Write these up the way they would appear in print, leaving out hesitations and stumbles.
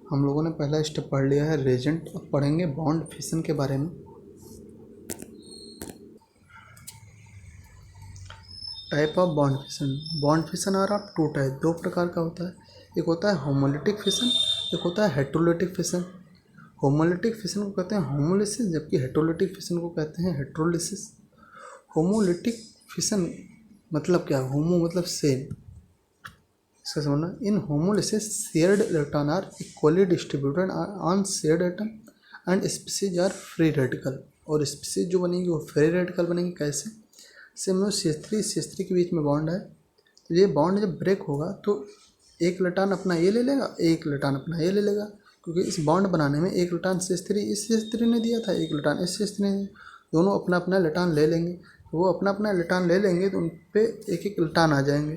हम लोगों ने पहला स्टेप पढ़ लिया है रेजेंट। अब पढ़ेंगे बॉन्ड फिशन के बारे में। Type of bond fission. Bond fission are of two type, दो प्रकार का होता है। एक होता है होमोलिटिक फिशन, एक होता है हेट्रोलिटिक फिशन। होमोलिटिक फिशन को कहते हैं होमोलिसिस, जबकि हेट्रोलिटिक फिशन को कहते हैं हेट्रोलिसिस। होमोलिटिक फिशन मतलब क्या? होमो मतलब सेम, इसका समझना। In homolysis shared electron are equally distributed on shared atom and species are free radical. और स्पीसीज जो बनेगी वो फ्री रेडिकल बनेगी। कैसे? समझो CH3 के बीच में बॉन्ड है, तो ये बॉन्ड जब ब्रेक होगा तो एक इलेक्ट्रॉन अपना ये ले लेगा, एक इलेक्ट्रॉन अपना ये ले लेगा, क्योंकि इस बॉन्ड बनाने में एक इलेक्ट्रॉन CH3 इस CH3 ने दिया था, एक इलेक्ट्रॉन इस CH3 ने, दोनों अपना अपना इलेक्ट्रॉन ले लेंगे। तो वो अपना अपना इलेक्ट्रॉन ले लेंगे तो उन पर एक एक इलेक्ट्रॉन आ जाएंगे,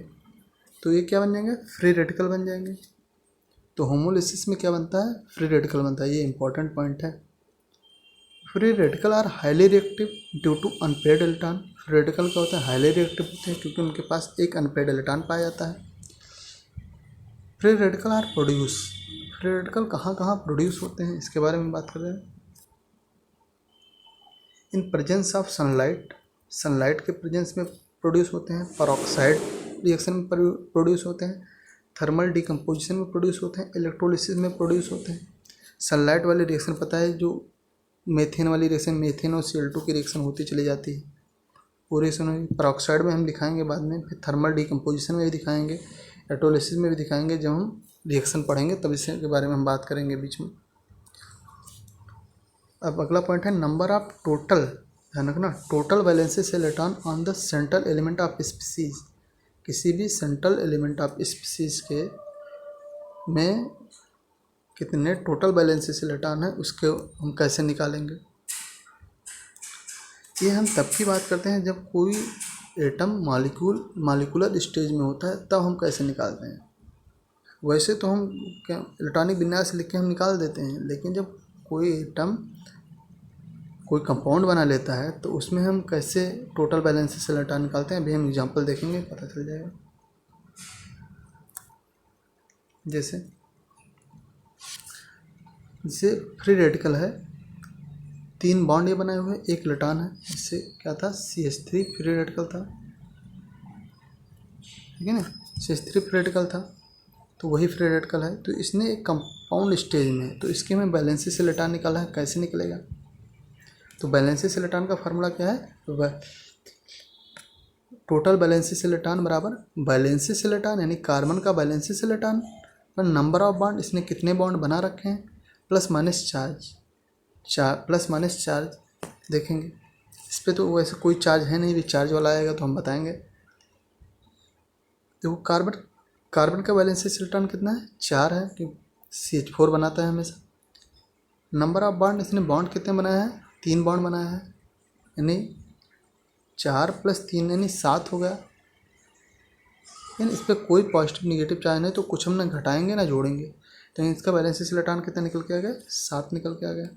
तो ये क्या बन जाएंगे? फ्री रेडिकल बन जाएंगे। तो होमोलिसिस में क्या बनता है? फ्री रेडिकल बनता है। ये इंपॉर्टेंट पॉइंट है। Free radical are highly reactive due to unpaired electron. Free radical क्या होता है? हाईली रिएक्टिव होते हैं क्योंकि उनके पास एक अनपेयर्ड इलेक्ट्रॉन पाया जाता है। Free radical are produce. Free radical कहाँ कहाँ प्रोड्यूस होते हैं इसके बारे में बात कर रहे हैं। In presence of sunlight, sunlight के प्रेजेंस में प्रोड्यूस होते हैं। परऑक्साइड रिएक्शन में प्रोड्यूस होते हैं। थर्मल डिकम्पोजिशन में प्रोड्यूस होते हैं। इलेक्ट्रोलिसिस में प्रोड्यूस होते हैं। सनलाइट वाली रिएक्शन पता है, जो मीथेन वाली रिएक्शन, मीथेन और Cl2 की रिएक्शन होती चली जाती है, वो रिएक्शन होगी। परऑक्साइड में हम दिखाएंगे बाद में, फिर थर्मल डिकम्पोजिशन में भी दिखाएंगे, इलेक्ट्रोलिसिस में भी दिखाएंगे। जब हम रिएक्शन पढ़ेंगे तब इसके बारे में हम बात करेंगे बीच में। अब अगला पॉइंट है नंबर ऑफ टोटल, ध्यान रखना, total valency electron on the central element of species. किसी भी सेंट्रल एलिमेंट ऑफ स्पीसीज के में कितने टोटल वैलेंसी इलेक्ट्रॉन है उसके हम कैसे निकालेंगे। ये हम तब की बात करते हैं जब कोई एटम मालिकुलर स्टेज में होता है, तब हम कैसे निकालते हैं। वैसे तो हम क्या इलेक्ट्रॉनिक विन्यास लिख के हम निकाल देते हैं, लेकिन जब कोई एटम कोई कंपाउंड बना लेता है तो उसमें हम कैसे टोटल बैलेंस से इलेक्ट्रॉन निकालते हैं, अभी हम एग्जांपल देखेंगे, पता चल जाएगा। जैसे फ्री रेडिकल है, 3 बॉन्ड ये बनाए हुए, एक इलेक्ट्रॉन है, इससे क्या था? CH3 फ्री रेडिकल था, ठीक है ना। CH3 फ्री रेडिकल था, तो वही फ्री रेडिकल है। तो इसने एक कंपाउंड स्टेज में, तो इसके में बैलेंसी से इलेक्ट्रॉन निकाला है, कैसे निकलेगा? तो बैलेंसी से इलेक्ट्रॉन का फार्मूला क्या है? टोटल बैलेंसी इलेक्ट्रॉन बराबर बैलेंसी इलेक्ट्रॉन यानी कार्बन का बैलेंसी इलेक्ट्रॉन पर नंबर ऑफ बॉन्ड, इसने कितने बॉन्ड बना रखे हैं, plus minus charge. Plus minus charge देखेंगे। इस पर तो वैसे कोई चार्ज है नहीं, भी चार्ज वाला आएगा तो हम बताएंगे। देखो कार्बन का बैलेंसी इलेक्ट्रॉन कितना है? 4 है, कि CH4 बनाता है हमेशा। नंबर ऑफ बॉन्ड, इसने बॉन्ड कितने बनाया है? 3 बॉन्ड बनाया है, यानी 4 + 3 यानी 7 हो गया। यानी इस पर कोई पॉजिटिव निगेटिव चार्ज नहीं, तो कुछ हम ना घटाएंगे ना जोड़ेंगे, तो इसका बैलेंसी इलेक्ट्रॉन कितना निकल के आ गया? 7 निकल के आ गया।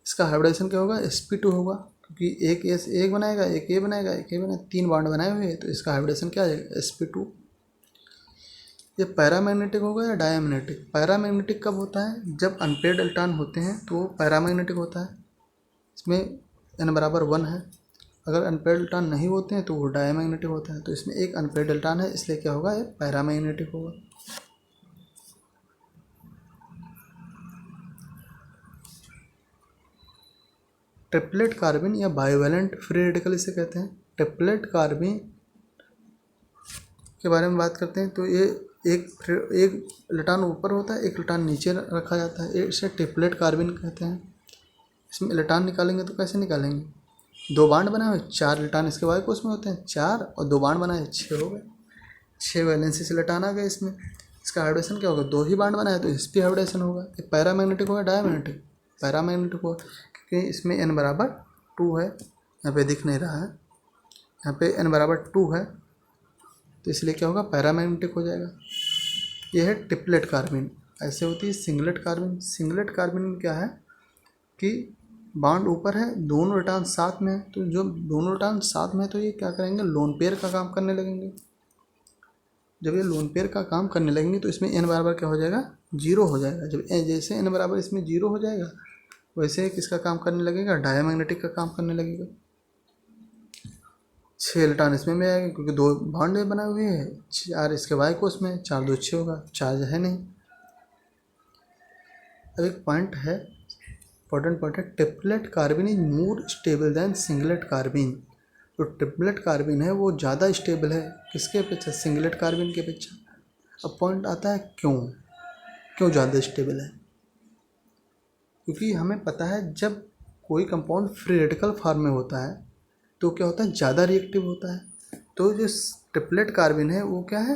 इसका हाइब्रिडेशन क्या होगा? sp2 होगा, क्योंकि एक एक बनाएगा, एक ये बनाएगा, एक ये बनाएगा, 3 बॉन्ड बनाए हुए हैं, तो इसका हाइब्रिडेशन क्या आ जाएगा? sp2। ये पैरामैग्नेटिक होगा या डायमैग्नेटिक? पैरामैग्नेटिक कब होता है? जब अनपेयर्ड इलेक्ट्रॉन होते हैं तो वो पैरामैग्नेटिक होता है, इसमें n बराबर 1 है। अगर अनपेयर्ड इलेक्ट्रॉन नहीं होते हैं तो वो डायमैग्नेटिक होता है, तो इसमें एक अनपेयर्ड इलेक्ट्रॉन है, इसलिए क्या होगा? ये पैरामैग्नेटिक होगा। ट्रिपलेट कार्बन या बायोवैलेंट फ्री रेडिकल इसे कहते हैं। ट्रिपलेट कार्बन के बारे में बात करते हैं, तो ये एक इलेक्ट्रॉन ऊपर होता है, एक इलेक्ट्रॉन नीचे रखा जाता है, इसे ट्रिपलेट कार्बन कहते हैं। इसमें इलेक्ट्रॉन निकालेंगे तो कैसे निकालेंगे? 2 बॉन्ड बनाए हुए, 4 इलेक्ट्रॉन इसके वाई कोष में होते हैं, 4 और 2 बॉन्ड बनाए 6 हो गए, 6 वैलेंसी से इलेक्ट्रॉन आ गए इसमें। इसका हाइब्रिडेशन क्या होगा? 2 ही बॉन्ड बनाए तो इस पर हाइब्रिडेशन होगा। ये पैरामैग्नेटिक होगा डायमैग्नेटिक? पैरामैग्नेटिक होगा, क्योंकि इसमें n बराबर 2 है, यहाँ पे दिख नहीं रहा है, यहाँ पे n बराबर 2 है, तो इसलिए क्या होगा? पैरामैग्नेटिक हो जाएगा। यह है ट्रिपलेट कार्बन। ऐसे होती है सिंगलेट कार्बन। सिंगलेट कार्बन में क्या है कि बॉन्ड ऊपर है, दोनों इलेक्ट्रॉन साथ में है, तो जो दोनों इलेक्ट्रॉन साथ में है तो ये क्या करेंगे? लोन पेयर का काम करने लगेंगे। जब ये लोन पेयर का काम करने लगेंगे तो इसमें n बराबर क्या हो जाएगा, 0 हो जाएगा। जब जैसे n बराबर इसमें 0 हो जाएगा वैसे किसका काम करने लगेगा, डायमैग्नेटिक का काम करने लगेगा। 6 इलेक्ट्रॉन इसमें में आएगा क्योंकि 2 बॉन्ड बनाए हुए हैं, 4 इसके वाई कोस में, 4 2 6 होगा, चार्ज है नहीं। अब एक पॉइंट है, इंपॉर्टेंट पॉइंट है, triplet carbene is more stable than singlet carbene. जो ट्रिपलेट कार्बिन है वो ज़्यादा स्टेबल है किसके अपेक्षा, सिंगलेट कार्बिन के अपेक्षा। अब पॉइंट आता है क्यों ज़्यादा स्टेबल है, क्योंकि हमें पता है जब कोई कंपाउंड फ्री रेडिकल फॉर्म में होता है तो क्या होता है, ज़्यादा रिएक्टिव होता है। तो जो ट्रिपलेट कार्बिन है वो क्या है,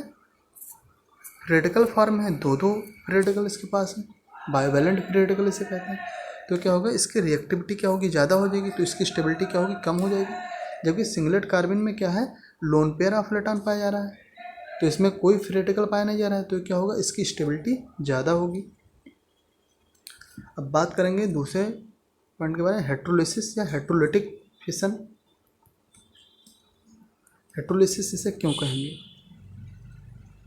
रेडिकल फॉर्म है, दो रेडिकल इसके पास है, बायोवैलेंट फ्री रेडिकल इसे कहते हैं। तो क्या होगा, इसकी रिएक्टिविटी क्या होगी, ज़्यादा हो जाएगी, तो इसकी स्टेबिलिटी क्या होगी, कम हो जाएगी। जबकि सिंगलेट कार्बिन में क्या है, लोन पेयर ऑफ इलेक्ट्रॉन पाया जा रहा है, तो इसमें कोई फ्री रेडिकल पाया नहीं जा रहा है, तो क्या होगा, इसकी स्टेबिलिटी ज़्यादा होगी। अब बात करेंगे दूसरे पॉइंट के बारे में, हेट्रोलिसिस या हेट्रोलिटिक फिशन। हेट्रोलिसिस इसे क्यों कहेंगे,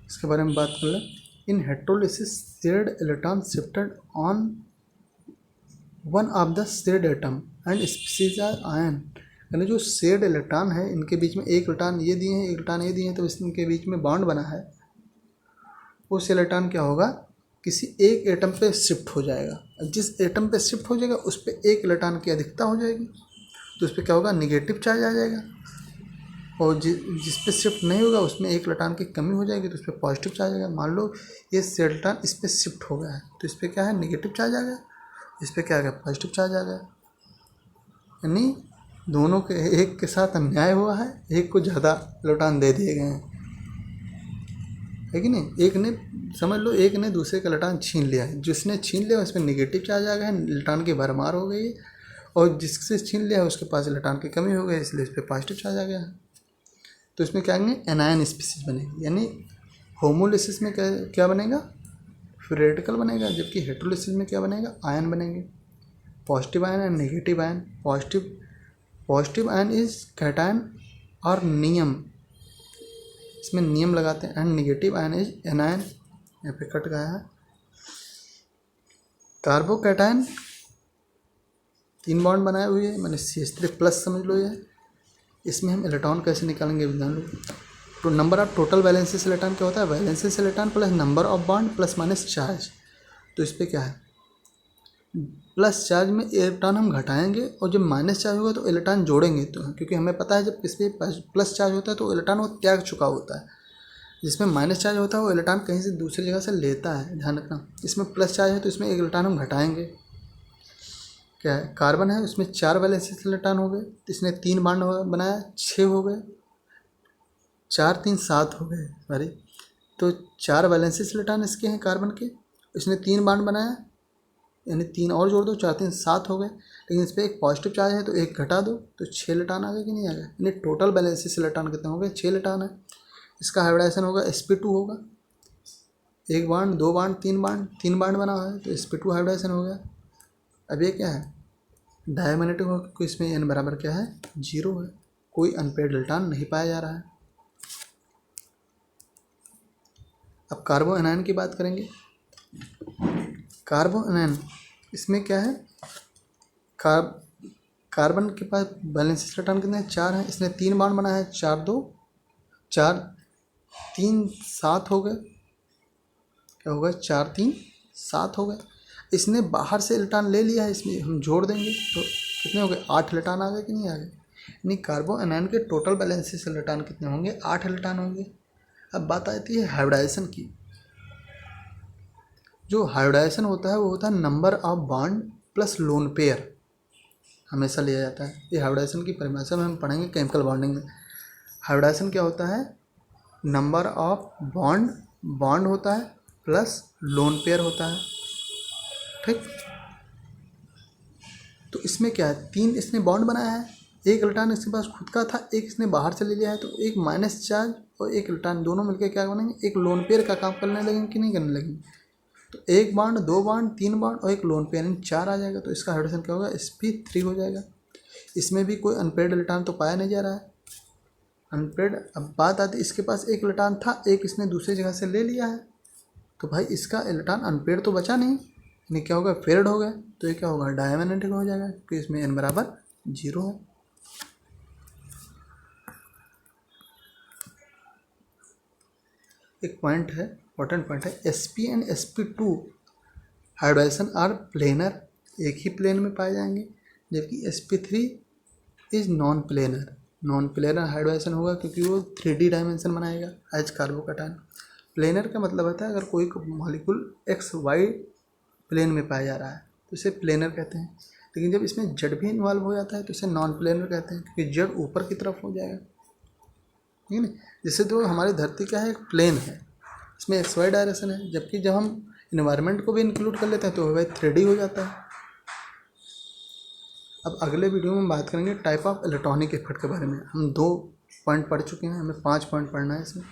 इसके बारे में बात कर लें। In heterolysis shared electron shifted on one of the shared atom and species are ion. यानी जो शेयर्ड इलेक्ट्रॉन है इनके बीच में एक इलेक्ट्रॉन ये दिए हैं, एक इलेक्ट्रॉन ये दिए हैं, तो इनके बीच में बॉन्ड बना है। उस इलेक्ट्रॉन क्या होगा, किसी एक एटम पे शिफ्ट हो जाएगा। जिस एटम पे शिफ्ट हो जाएगा उस पर एक इलेक्ट्रॉन की अधिकता हो जाएगी, तो उस पर क्या होगा, निगेटिव चार्ज आ जाएगा। और जिस पे शिफ्ट नहीं होगा उसमें एक इलेक्ट्रॉन की कमी हो जाएगी, तो उस पर पॉजिटिव चार्ज आएगा। मान लो ये इलेक्ट्रॉन इस पर शिफ्ट हो गया है तो इस पर क्या है, निगेटिव चार्ज आ गया, इस पर क्या आ गया, पॉजिटिव चार्ज आ गया। यानी दोनों के एक के साथ अन्याय हुआ है, एक को ज़्यादा इलेक्ट्रॉन दे दिए गए हैं, है कि नहीं। एक ने, समझ लो एक ने दूसरे का इलेक्ट्रॉन छीन लिया है, जिसने छीन लिया उस पर निगेटिव चार्ज आ गया है, इलेक्ट्रॉन की भरमार हो गई है, और जिससे छीन लिया है उसके पास इलेक्ट्रॉन की कमी हो गई, इसलिए इस पर पॉजिटिव चार्ज आ गया है। तो इसमें क्या आएंगे, एनायन स्पीसीज बनेगी। यानी होमोलिसिस में क्या बनेगा, रेडिकल बनेगा, जबकि हेट्रोलिसिस में क्या बनेगा, आयन बनेंगे, positive ion and negative ion. Positive ion is cation और नियम, इसमें नियम लगाते हैं, and negative ion is anion. यहाँ पे कट गया है। कार्बोकैटायन 3 बॉन्ड बनाए हुए हैं, मैंने CH3+ समझ लो ये। इसमें हम इलेक्ट्रॉन कैसे निकालेंगे जान लो। तो number of total valency electron क्या होता है, valency electron plus number of bond plus minus charge. तो इस पर क्या है, प्लस चार्ज में इलेक्ट्रॉन हम घटाएंगे, और जब माइनस चार्ज होगा तो इलेक्ट्रॉन जोड़ेंगे। तो क्योंकि हमें पता है जब किस पे प्लस चार्ज होता है तो इलेक्ट्रॉन वो त्याग चुका होता है, जिसमें माइनस चार्ज होता है वो इलेक्ट्रॉन कहीं से दूसरी जगह से लेता है, ध्यान रखना। इसमें प्लस चार्ज है तो इसमें एक इलेक्ट्रॉन हम घटाएंगे। क्या है, कार्बन है उसमें 4 वैलेंसी इलेक्ट्रॉन हो गए, इसने 3 बॉन्ड बनाया, 6 हो गए, 4 3 7 हो गए, सॉरी। तो 4 वैलेंसी इलेक्ट्रॉन इसके हैं कार्बन के, इसने 3 बॉन्ड बनाया, यानी 3 और जोड़ दो, 4 3 7 हो गए। लेकिन इस पर एक पॉजिटिव चार्ज है तो एक घटा दो तो 6 इलेक्ट्रॉन आ गए कि नहीं आ गए। यानी टोटल वैलेंसी इलेक्ट्रॉन कितने हो गए, 6 इलेक्ट्रॉन है। इसका हाइब्रिडाइजेशन होगा sp2 होगा, 1 बॉन्ड 2 बॉन्ड 3 बॉन्ड बना हुआ है तो sp2 हाइब्रिडाइजेशन हो गया। अब ये क्या है, डायमैग्नेटिक होगा क्योंकि इसमें n बराबर क्या है, 0 है, कोई अनपेयर्ड इलेक्ट्रॉन नहीं पाया जा रहा है। अब कार्बो एनायन की बात करेंगे। कार्बो एनायन इसमें क्या है, कार्बन के पास वैलेंसी इलेक्ट्रॉन कितने हैं, 4 हैं, इसने 3 बॉन्ड बनाया है, 4 2 4 3 7 हो गए। क्या होगा, 4 3 7 हो गए। इसने बाहर से इलेक्ट्रॉन ले लिया है, इसमें हम जोड़ देंगे तो कितने हो गए, 8 इलेक्ट्रॉन आ गए कि नहीं आ गए। यानी कार्बो एनायन के टोटल वैलेंसी इलेक्ट्रॉन कितने होंगे, 8 इलेक्ट्रॉन होंगे। अब बात आती है हाइब्रिडाइजेशन की। जो हाइब्रिडाइजेशन होता है वो होता है number of bond plus lone pair, हमेशा लिया जाता है। ये हाइब्रिडाइजेशन की परिभाषा में हम पढ़ेंगे केमिकल बॉन्डिंग में। हाइब्रिडाइजेशन क्या होता है, नंबर ऑफ बॉन्ड होता है प्लस लोन पेयर होता है, ठीक। तो इसमें क्या है, 3 इसने बॉन्ड बनाया है, एक इलेक्ट्रॉन इसके पास खुद का था, एक इसने बाहर से ले लिया है, तो एक माइनस चार्ज और एक इलेक्ट्रॉन दोनों मिलकर क्या बनेंगे, एक लोन पेयर का काम करने लगेंगे कि नहीं करने लगेंगे। तो 1 बॉन्ड 2 बॉन्ड 3 बॉन्ड और एक लोन पेयर, यानी 4 आ जाएगा। तो इसका हाइड्रोजन क्या होगा, sp3 हो जाएगा। इसमें भी कोई अनपेयर्ड इलेक्ट्रॉन तो पाया नहीं जा रहा है, अनपेयर्ड। अब बात आती इसके पास एक इलेक्ट्रॉन था, एक इसने दूसरी जगह से ले लिया है, तो भाई इसका इलेक्ट्रॉन अनपेयर्ड तो बचा नहीं, यानी क्या होगा, पेयर्ड हो गया, तो ये क्या होगा, डायमैग्नेटिक हो जाएगा क्योंकि इसमें n बराबर 0 है। एक पॉइंट है, इंपॉर्टेंट पॉइंट है, sp and sp2 hybridization are planar, एक ही प्लेन में पाए जाएंगे, जबकि sp3 is non planar. Non planar hybridization होगा क्योंकि वो 3D डायमेंशन बनाएगा एज कार्बोकैटायन। प्लेनर का मतलब होता है अगर कोई मॉलिक्यूल एक्स वाई प्लेन में पाया जा रहा है तो इसे प्लेनर कहते हैं, लेकिन जब इसमें जेड भी इन्वॉल्व हो जाता है तो इसे नॉन प्लेनर कहते हैं क्योंकि जेड ऊपर की तरफ हो जाएगा, ठीक है ना। जैसे तो हमारी धरती क्या है, एक प्लेन है, इसमें एक्स वाई डायरेक्शन है, जबकि जब हम इन्वायरमेंट को भी इंक्लूड कर लेते हैं तो वह 3D हो जाता है। अब अगले वीडियो में बात करेंगे टाइप ऑफ इलेक्ट्रॉनिक इफेक्ट के बारे में। हम 2 पॉइंट पढ़ चुके हैं, हमें 5 पॉइंट पढ़ना है इसमें।